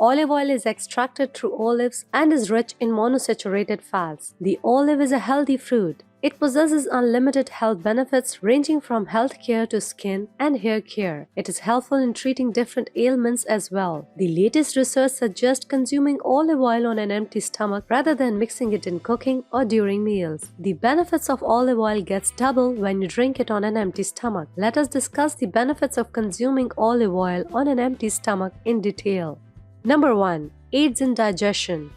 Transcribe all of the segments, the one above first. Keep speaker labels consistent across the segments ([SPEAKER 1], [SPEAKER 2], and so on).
[SPEAKER 1] Olive oil is extracted through olives and is rich in monosaturated fats. The olive is a healthy fruit. It possesses unlimited health benefits ranging from health care to skin and hair care. It is helpful in treating different ailments as well. The latest research suggests consuming olive oil on an empty stomach rather than mixing it in cooking or during meals. The benefits of olive oil gets double when you drink it on an empty stomach. Let us discuss the benefits of consuming olive oil on an empty stomach in detail. Number 1. Aids in digestion.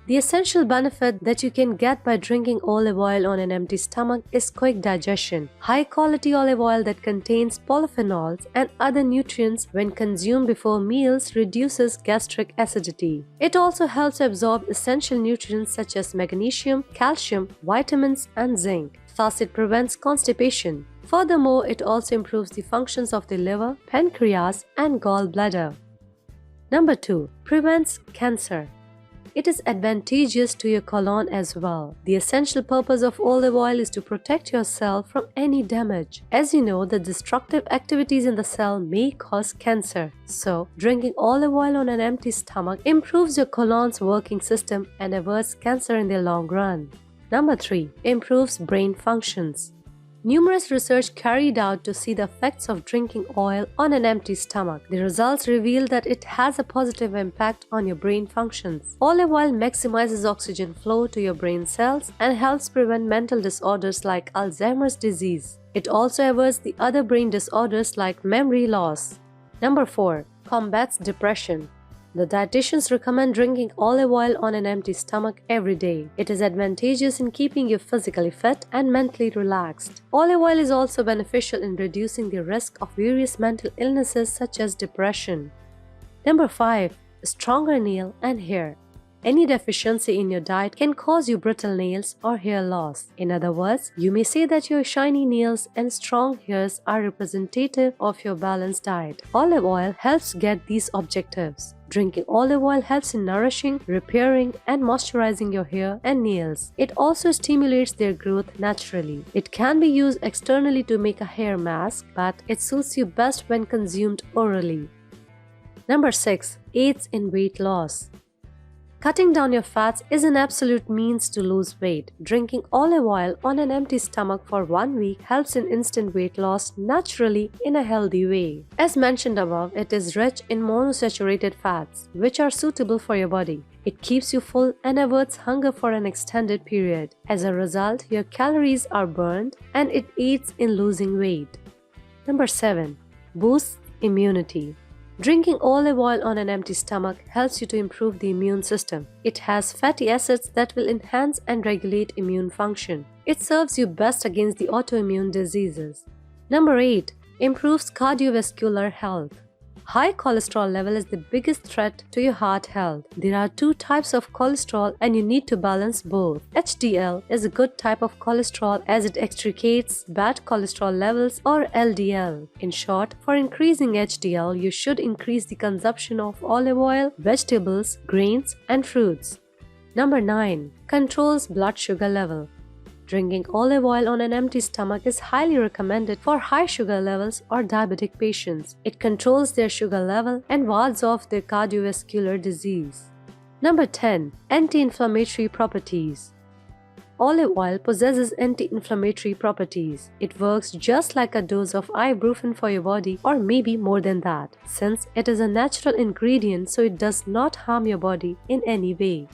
[SPEAKER 1] The essential benefit that you can get by drinking olive oil on an empty stomach is quick digestion. High-quality olive oil that contains polyphenols and other nutrients when consumed before meals reduces gastric acidity. It also helps absorb essential nutrients such as magnesium, calcium, vitamins, and zinc. Thus, it prevents constipation. Furthermore, it also improves the functions of the liver, pancreas, and gallbladder. Number 2. Prevents cancer. It is advantageous to your colon as well. The essential purpose of olive oil is to protect your cell from any damage. As you know, the destructive activities in the cell may cause cancer. So, drinking olive oil on an empty stomach improves your colon's working system and averts cancer in the long run. Number 3. Improves brain functions. Numerous research carried out to see the effects of drinking oil on an empty stomach. The results reveal that it has a positive impact on your brain functions. Olive oil maximizes oxygen flow to your brain cells and helps prevent mental disorders like Alzheimer's disease. It also averts the other brain disorders like memory loss. Number 4. Combats depression. The dietitians recommend drinking olive oil on an empty stomach every day. It is advantageous in keeping you physically fit and mentally relaxed. Olive oil is also beneficial in reducing the risk of various mental illnesses such as depression. Number 5. Stronger nail and hair. Any deficiency in your diet can cause you brittle nails or hair loss. In other words, you may say that your shiny nails and strong hairs are representative of your balanced diet. Olive oil helps get these objectives. Drinking olive oil helps in nourishing, repairing, and moisturizing your hair and nails. It also stimulates their growth naturally. It can be used externally to make a hair mask, but it suits you best when consumed orally. Number 6. Aids in weight loss. Cutting down your fats is an absolute means to lose weight. Drinking olive oil on an empty stomach for 1 week helps in instant weight loss naturally in a healthy way. As mentioned above, it is rich in monosaturated fats, which are suitable for your body. It keeps you full and averts hunger for an extended period. As a result, your calories are burned and it aids in losing weight. Number 7. Boosts immunity. Drinking olive oil on an empty stomach helps you to improve the immune system. It has fatty acids that will enhance and regulate immune function. It serves you best against the autoimmune diseases. Number 8. Improves cardiovascular health. High cholesterol level is the biggest threat to your heart health. There are 2 types of cholesterol and you need to balance both. HDL is a good type of cholesterol as it extricates bad cholesterol levels, or LDL. In short, for increasing HDL, you should increase the consumption of olive oil, vegetables, grains, and fruits. Number 9. Controls blood sugar level. Drinking olive oil on an empty stomach is highly recommended for high sugar levels or diabetic patients. It controls their sugar level and wards off their cardiovascular disease. Number 10. Anti-inflammatory properties. Olive oil possesses anti-inflammatory properties. It works just like a dose of ibuprofen for your body, or maybe more than that, since it is a natural ingredient, so it does not harm your body in any way.